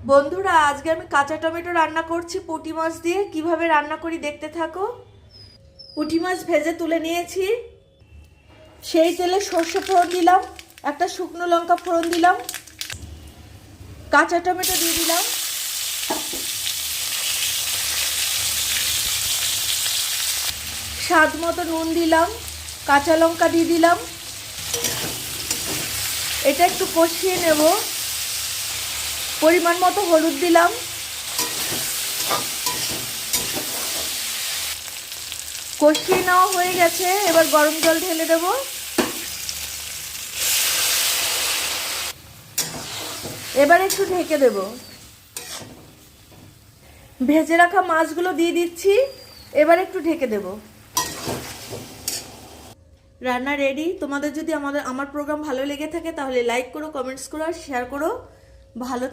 বন্ধুরা, আজকে আমি কাঁচা টমেটো রান্না করছি পুঁটি মাছ দিয়ে। কিভাবে রান্না করি দেখতে থাকো। পুঁটি মাছ ভেজে তুলে নিয়েছি। সেই তেলে সর্ষে ফোড়ন দিলাম, একটা শুকনো লঙ্কা ফোড়ন দিলাম, কাঁচা টমেটো দিয়ে দিলাম, স্বাদ মতো নুন দিলাম, কাঁচা লঙ্কা দিয়ে দিলাম। এটা একটু কষিয়ে নেব। পরিমাণ মতো হলুদ দিলাম। কষিয়ে নেওয়া হয়ে গেছে, এবার গরম জল ঢেলে দেব। এবার একটু ঢেকে দেব। ভেজে রাখা মাছগুলো দিয়ে দিচ্ছি, এবার একটু ঢেকে দেব। রান্না রেডি। তোমাদের যদি আমার প্রোগ্রাম ভালো লেগে থাকে তাহলে লাইক করো, কমেন্টস করো আর শেয়ার করো। ভালো